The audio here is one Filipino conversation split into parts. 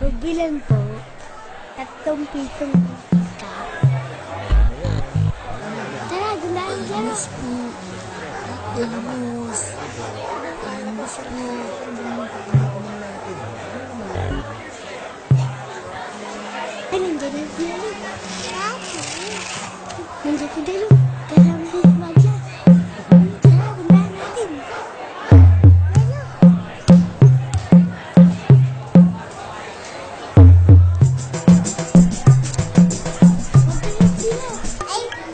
Pagbilan po, 3 pisong isa. Tara, gandaan dyan. Yes po. Ilmus. Ilmus po. Ay, nandiyan na sila. Nandiyan ko dalo. Tara, magdala. Tara, gandaan natin.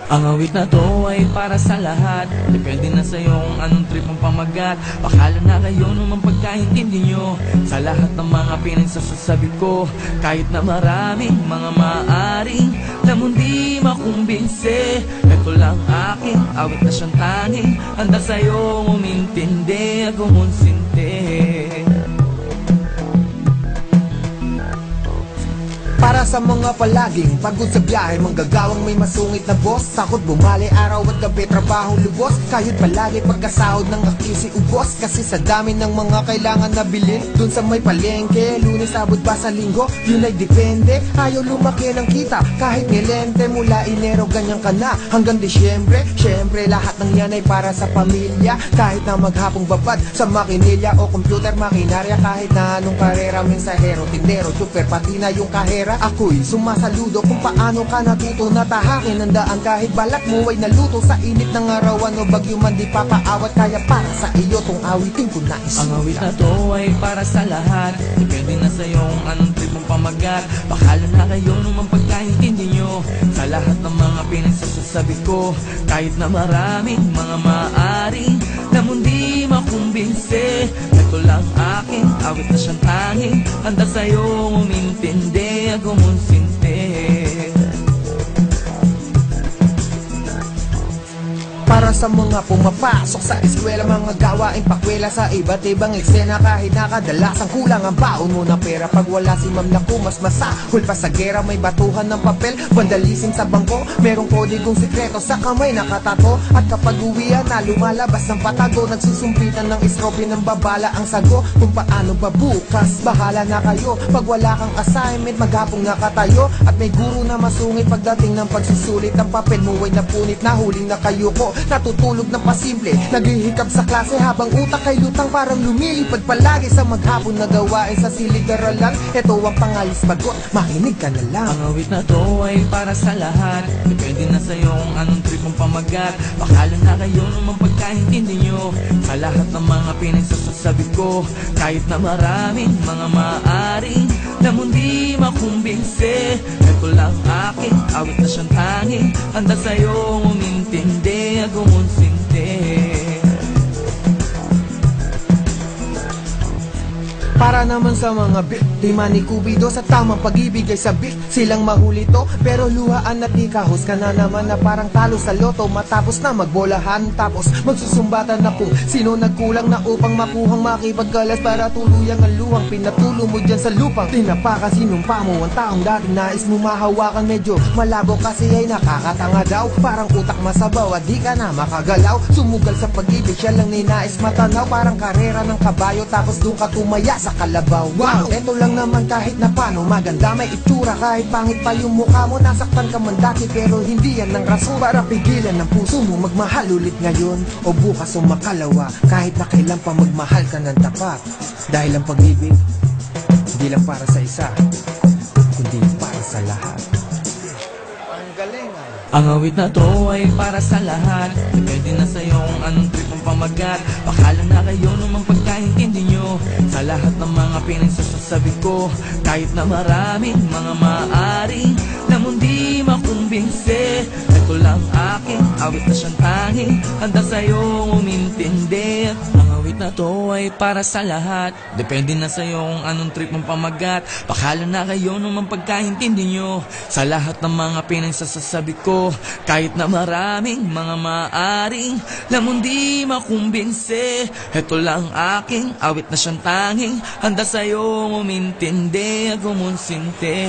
Ang awit na to ay para sa lahat. Depende na sa'yo kung anong trip ang pamagat. Bakala na kayo naman pagkaintindi nyo sa lahat ng mga pinagsasasabi ko. Kahit na maraming mga maaring lamang di makumbinse, ito lang aking awit na siyang tanging handa sa'yo umintindi at kumonsinti. Para sa mga palaging pagod sa biyahe, manggagawang may masungit na boss, sakot bumali araw at gabi, trabaho lubos. Kahit palagi pagkasahod ng akisi ubos, kasi sa dami ng mga kailangan na bilhin dun sa may palengke, Lunes, Sabado ba sa Linggo, yun ay depende. Ayaw lumaki ng kita kahit nilente, mula Enero ganyan ka na hanggang Disyembre. Syempre lahat ng yan ay para sa pamilya, kahit na maghapong babad sa makinilya o computer makinarya. Kahit na anong karera, mensahero, tindero, super, pati na yung kahera, ako'y sumasaludo kung paano ka natuto na tahakin ang daan. Kahit balak mo ay naluto sa init ng arawan o bagyo man di papaawat, kaya para sa iyo tong awitin ko na isulat. Ang awit na to ay para sa lahat. Depende na sa'yo kung anong trip mong pamagat. Bakala na kayo naman pagkaintindi nyo sa lahat ng mga pinagsasabi ko. Kahit na maraming mga maaring lamang di makumbinse, ito lang aking awit na siyang tanging handa sa'yo umintindi at kumonsinti. Para sa mga pumapasok sa eskwela, mga gawaing pakwela sa iba't ibang eksena. Kahit nakadalasang kulang ang baon mo na pera, pag wala si ma'am naku mas masahol pa sa gera. May batuhan ng papel, vandalism sa bangko, merong kodigong sikreto sa kamay nakatato. At kapag uwian na lumalabas ng patago, nagsusumpitan ng istrope ng babala ang sago. Kung paano ba bukas, bahala na kayo. Pag wala kang assignment, maghapong nakatayo. At may guro na masungit pagdating ng pagsusulit. Ang papel mo ay napunit, nahuling na kayo ko. Natutulog ng pasimple, naghihikab sa klase habang utak ay lutang, parang lumilipad palagi sa maghapon na gawain sa silid-aralan. Ito ang pangalis bagot, makinig ka na lang. Ang awit na to ay para sa lahat. Depende na sa'yo kung anong trip mong pamagat. Bakala na kayo naman pagkaintindi nyo sa lahat ng mga pinagsasabi ko. Kahit na maraming mga maaring lamang di makumbinse, ito lang aking awit na siyang tanging handa sa'yo umintindi at kumonsinti. Para naman sa mga biktima ni Cupido, sa tamang pag-ibig ay sabik silang mahulito. Pero luhaan at ikahos ka na naman na parang talo sa loto, matapos na magbolahan. Tapos magsusumbatan na kung sino nagkulang na upang makuhang makipagkalas, para tuluyang ang luhang pinatulo mo dyan sa lupang tinapakan. Sinumpa mo ang taong dating nais mo mahawakan, medyo malabo kasi ay nakakatanga daw. Parang utak masabaw at di ka na makagalaw. Sumugal sa pag-ibig, siya lang ninais matanaw. Parang karera ng kabayo, tapos doon ka tumaya sa kalabaw. Wow, eto lang naman kahit na paano maganda may itsura. Kahit pangit pa yung mukha mo, nasaktan ka man dati, pero hindi yan ang rason para pigilan ng puso mo magmahal ulit ngayon o bukas o makalawa. Kahit na kailan pa magmahal ka ng tapat, dahil ang pag-ibig hindi lang para sa isa, kundi para sa lahat. Ang galing ah. Ang awit na to ay para sa lahat. Depende na sa'yo kung anong trip ang pamagat. Bakala na kayo naman pagkaintindi nyo sa lahat ng mga pinagsasabi ko. Kahit na maraming mga maaring lamang di makumbinse, ito lang aking awit na siyang tanging handa sa'yo umintindi. Ang awit na to ay para sa lahat. Depende na sa'yo kung anong trip ang pamagat. Bakala na kayo naman pagkaintindi nyo sa lahat ng mga pinagsasabi ko. Kahit na maraming mga maaring lamang di makumbinse, ito lang aking awit na siyang tanging handa sa'yo umintindi at kumonsinti.